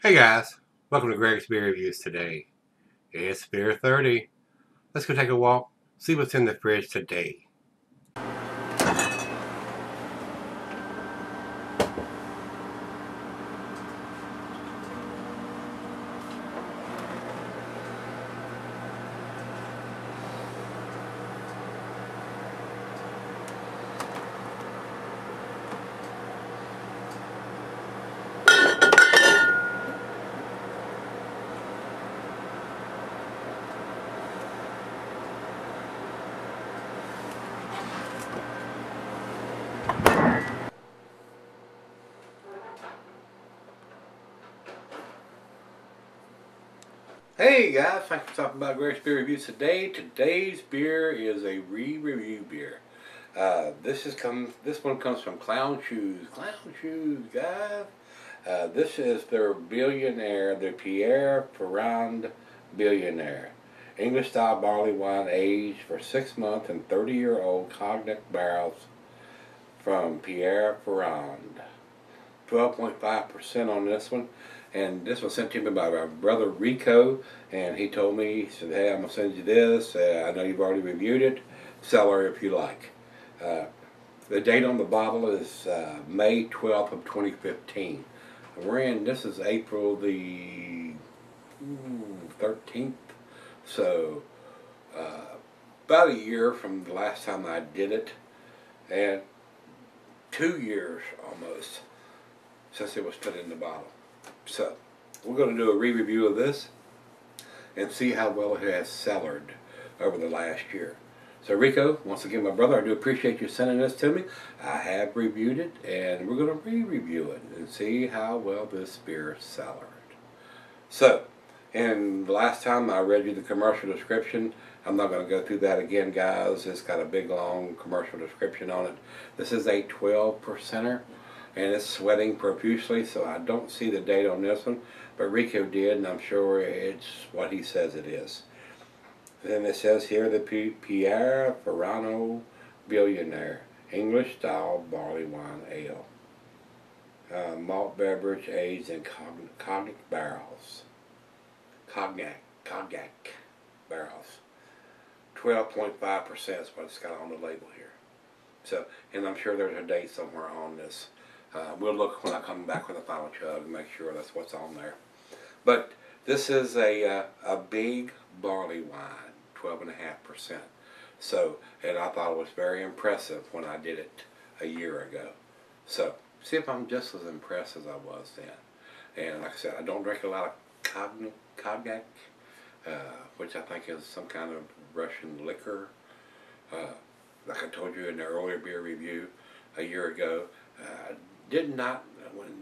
Hey guys, welcome to Gregsbeerreviews today. It's Beer 30. Let's go take a walk, see what's in the fridge today. Hey guys, thanks for stopping by Gregsbeerreviews today. Today's beer is a re-review beer. This one comes from Clown Shoes. Clown Shoes, guys. This is their Billionaire, the Pierre Ferrano Billionaire. English style barley wine aged for 6 month and 30-year-old cognac barrels from Pierre Ferrano. 12.5% on this one. And this was sent to me by my brother Rico, and he told me, he said, hey, I'm going to send you this. I know you've already reviewed it. Sell her if you like. The date on the bottle is May 12th of 2015. This is April the 13th. So, about a year from the last time I did it, and 2 years almost since it was put in the bottle. So, we're going to do a re-review of this and see how well it has cellared over the last year. So Rico, once again my brother, I do appreciate you sending this to me. I have reviewed it and we're going to re-review it and see how well this beer cellared. So, and the last time I read you the commercial description, I'm not going to go through that again, guys. It's got a big long commercial description on it. This is a 12%er. And it's sweating profusely, so I don't see the date on this one, but Rico did, and I'm sure it's what he says it is. Then it says here the Pierre Ferrano Billionaire, English style barley wine ale, malt beverage aged in cognac barrels, cognac barrels. 12.5% is what it's got on the label here. So, and I'm sure there's a date somewhere on this. We'll look when I come back with a final chug and make sure that's what's on there. But this is a big barley wine, 12.5%. So, and I thought it was very impressive when I did it a year ago. So, see if I'm just as impressed as I was then. And like I said, I don't drink a lot of cognac, which I think is some kind of Russian liquor. Like I told you in the earlier beer review a year ago, did not,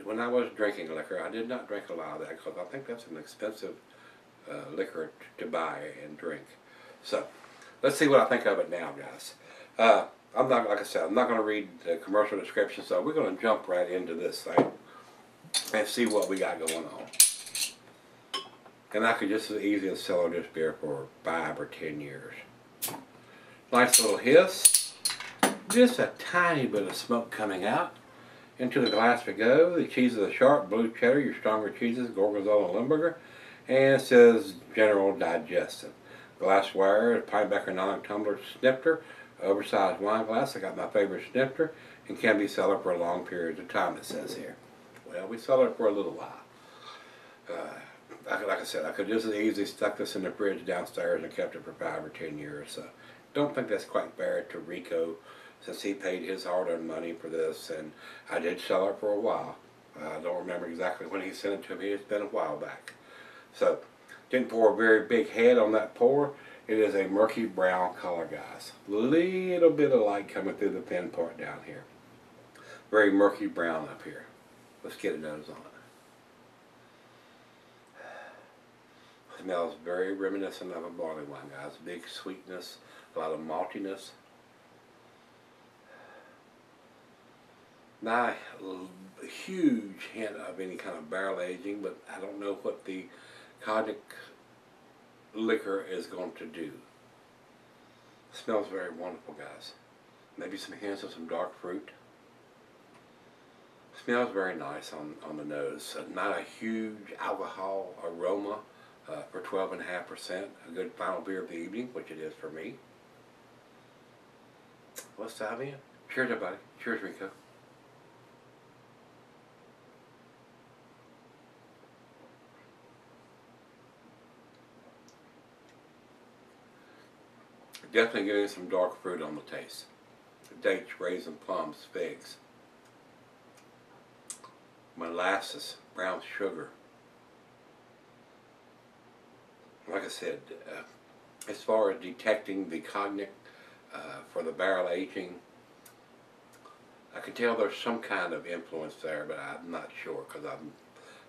when I was drinking liquor, I did not drink a lot of that because I think that's an expensive liquor to buy and drink. So, let's see what I think of it now, guys. I'm not, like I said, I'm not going to read the commercial description, so we're going to jump right into this thing and see what we got going on. And I could just as easily sell this beer for 5 or 10 years. Nice little hiss. Just a tiny bit of smoke coming out. Into the glass we go. The cheeses are sharp, blue cheddar, your stronger cheeses, Gorgonzola and Limburger. And it says general digestion. Glassware, Pinebacker non-tumbler snifter, oversized wine glass. I got my favorite snifter, and can be sold for a long period of time, it says here. Well, we sell it for a little while. Like I said, I could just as easily stuck this in the fridge downstairs and kept it for 5 or 10 years. So, don't think that's quite fair to Rico, since he paid his hard-earned money for this, and I did sell it for a while. I don't remember exactly when he sent it to me. It's been a while back. So, didn't pour a very big head on that pour. It is a murky brown color, guys. Little bit of light coming through the thin part down here. Very murky brown up here. Let's get a nose on it. Smells very reminiscent of a barley wine, guys. Big sweetness, a lot of maltiness. Not a huge hint of any kind of barrel aging, but I don't know what the cognac liquor is going to do. It smells very wonderful, guys. Maybe some hints of some dark fruit. Smells very nice on the nose. Not a huge alcohol aroma for 12.5%. A good final beer of the evening, which it is for me. Let's dive in. Cheers, everybody. Cheers, Rico. Definitely getting some dark fruit on the taste. Dates, raisins, plums, figs, molasses, brown sugar. Like I said, as far as detecting the cognac for the barrel aging, I can tell there's some kind of influence there, but I'm not sure because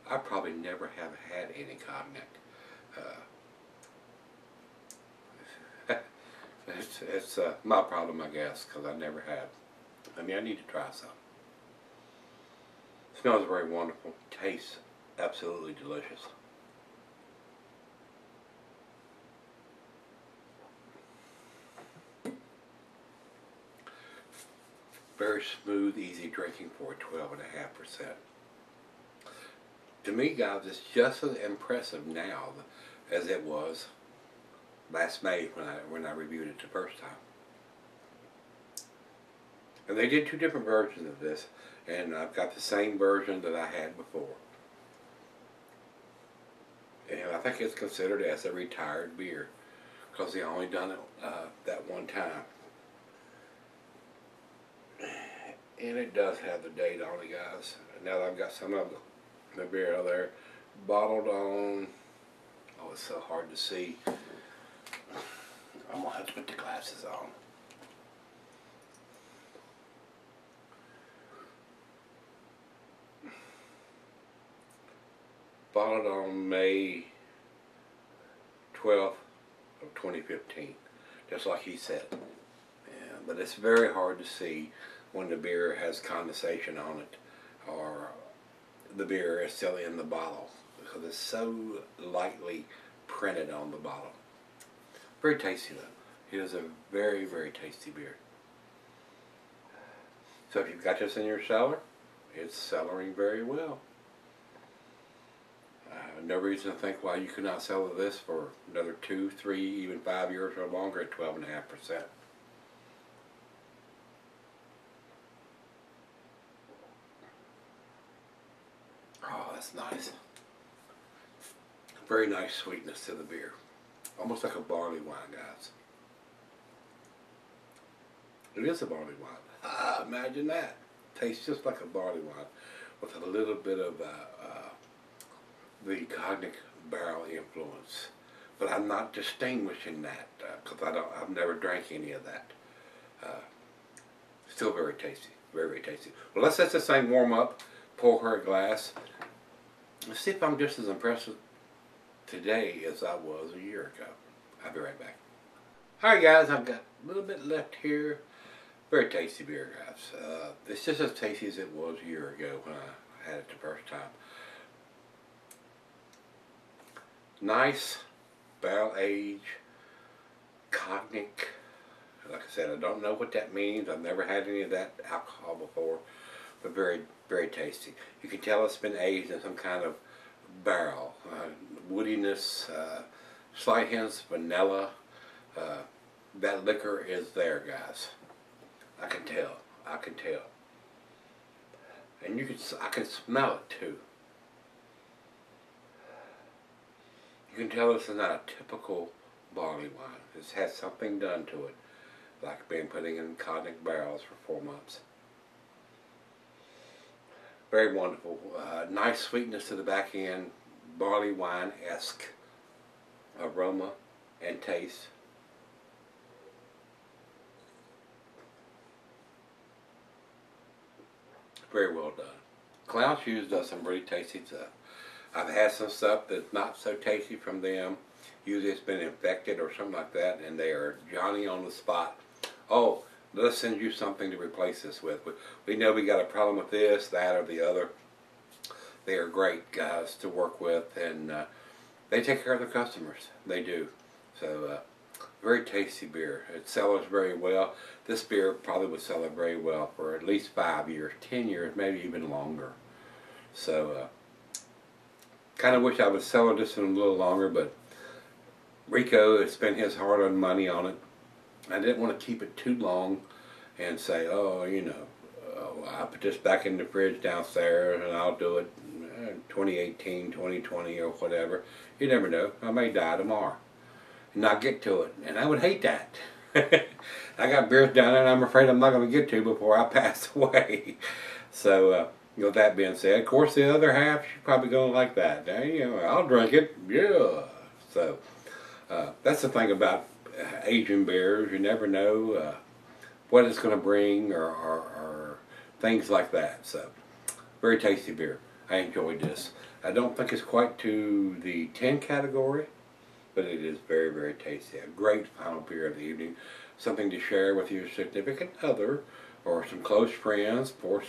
I probably never have had any cognac. It's my problem, I guess, because I never have. I mean, I need to try some. Smells very wonderful. Tastes absolutely delicious. Very smooth, easy drinking for 12.5%. To me, guys, it's just as impressive now as it was last May when I reviewed it the first time. And they did two different versions of this, and I've got the same version that I had before. And I think it's considered as a retired beer because they only done it that one time. And it does have the date on it, guys. Now that I've got some of the beer out there bottled on, oh, it's so hard to see. I'm going to have to put the glasses on. Bottled on May 12th of 2015, just like he said. Yeah, but it's very hard to see when the beer has condensation on it or the beer is still in the bottle because it's so lightly printed on the bottle. Very tasty though. It is a very, very tasty beer. So if you've got this in your cellar, it's cellaring very well. No reason to think why you could not sell this for another 2, 3, even 5 years or longer at 12.5%. Oh, that's nice. Very nice sweetness to the beer. Almost like a barley wine, guys. It is a barley wine. Ah, imagine that. Tastes just like a barley wine with a little bit of the cognac barrel influence. But I'm not distinguishing that because I've never drank any of that. Still very tasty. Very, very tasty. Well, let's let this thing warm up. Pour her a glass. Let's see if I'm just as impressed today as I was a year ago. I'll be right back. Alright guys, I've got a little bit left here. Very tasty beer, guys. It's just as tasty as it was a year ago when I had it the first time. Nice barrel age cognac. Like I said, I don't know what that means. I've never had any of that alcohol before, but very, very tasty. You can tell it's been aged in some kind of barrel. Woodiness, slight hints of vanilla. That liquor is there, guys. I can tell. I can tell. And I can smell it too. You can tell this is not a typical barley wine. It's had something done to it, like being putting in cognac barrels for 4 months. Very wonderful. Nice sweetness to the back end. Barley wine-esque aroma and taste. Very well done. Clown Shoes does some really tasty stuff. I've had some stuff that's not so tasty from them. Usually it's been infected or something like that, and they are Johnny on the spot. Oh, let's send you something to replace this with. We know we got a problem with this, that, or the other. They are great guys to work with, and they take care of their customers. They do. So Very tasty beer. It sells very well. This beer probably would sell it very well for at least 5 years, 10 years, maybe even longer. So, kind of wish I would sell this one a little longer, but Rico has spent his hard-earned money on it. I didn't want to keep it too long and say, oh, you know, I put this back in the fridge downstairs and I'll do it 2018, 2020 or whatever. You never know. I may die tomorrow and not get to it. And I would hate that. I got beers down there and I'm afraid I'm not going to get to before I pass away. So, you know, that being said, of course the other half, she's probably going to like that. Now, you know, I'll drink it. Yeah. So, that's the thing about Asian beers. You never know what it's going to bring or things like that. So, very tasty beer. I enjoyed this. I don't think it's quite to the 10 category, but it is very, very tasty. A great final beer of the evening. Something to share with your significant other or some close friends. Of course,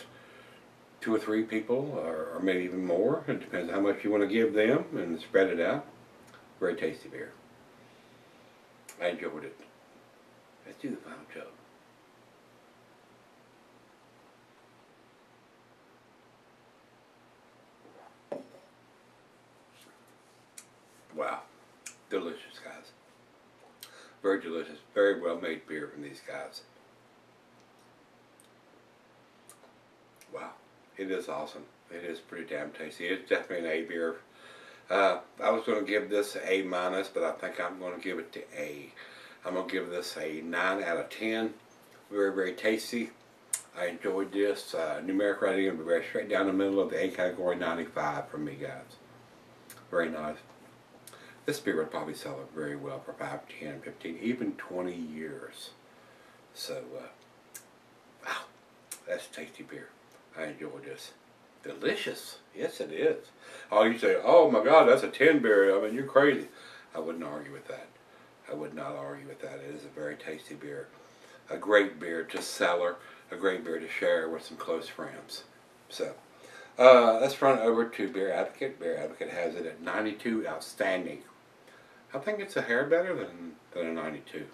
2 or 3 people or maybe even more. It depends how much you want to give them and spread it out. Very tasty beer. I enjoyed it. Let's do the final chug. Wow. Delicious, guys. Very delicious. Very well made beer from these guys. Wow. It is awesome. It is pretty damn tasty. It's definitely an A beer. I was going to give this an A minus, but I think I'm going to give it to A. I'm going to give this a 9 out of 10. Very, very tasty. I enjoyed this. Numeric rating will be very straight down the middle of the A category, 95 from me, guys. Very nice. This beer would probably sell it very well for 5, 10, 15, even 20 years. So, wow, that's tasty beer. I enjoyed this. Delicious. Yes, it is. Oh, you say, oh my God, that's a 10 beer. I mean, you're crazy. I wouldn't argue with that. I would not argue with that. It is a very tasty beer. A great beer to cellar. A great beer to share with some close friends. So, let's run over to Beer Advocate. Beer Advocate has it at 92, outstanding. I think it's a hair better than a 92.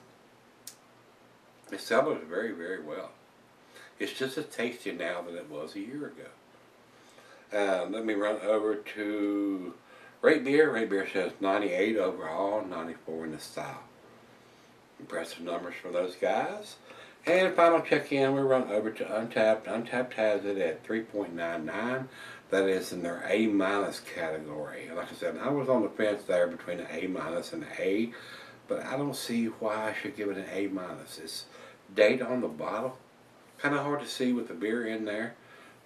It sells very, very well. It's just as tasty now than it was a year ago. Let me run over to Rate Beer. Rate Beer says 98 overall, 94 in the style. Impressive numbers for those guys. And final check-in, we run over to Untappd. Untappd has it at 3.99. That is in their A- category. Like I said, I was on the fence there between an A- and an A, but I don't see why I should give it an A-. It's date on the bottle. Kind of hard to see with the beer in there,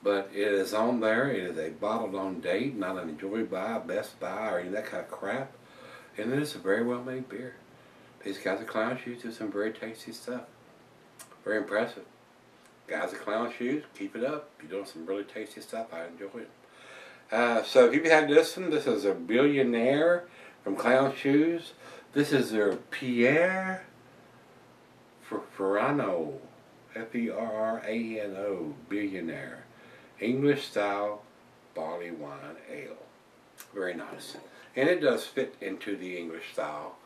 but it is on there. It is a bottled on date, not an Enjoy By, Best Buy, or any of that kind of crap. And it is a very well made beer. These guys at Clown Shoes do some very tasty stuff. Very impressive. Guys at Clown Shoes, keep it up. You're doing some really tasty stuff. I enjoy it. So if you've had this one, this is a Billionaire from Clown Shoes. This is their Pierre Ferrano, Ferrano Billionaire, English style Barleywine ale. Very nice. And it does fit into the English style.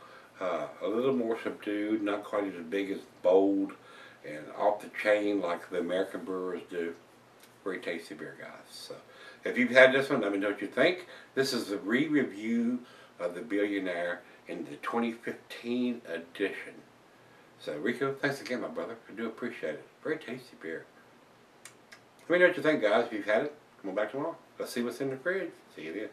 A little more subdued, not quite as big as bold and off the chain like the American brewers do. Very tasty beer, guys. So if you've had this one, let me know what you think. This is the re-review of the Billionaire in the 2015 edition. So Rico, thanks again, my brother. I do appreciate it. Very tasty beer. Let me know what you think, guys. If you've had it, come on back tomorrow. Let's see what's in the fridge. See you then.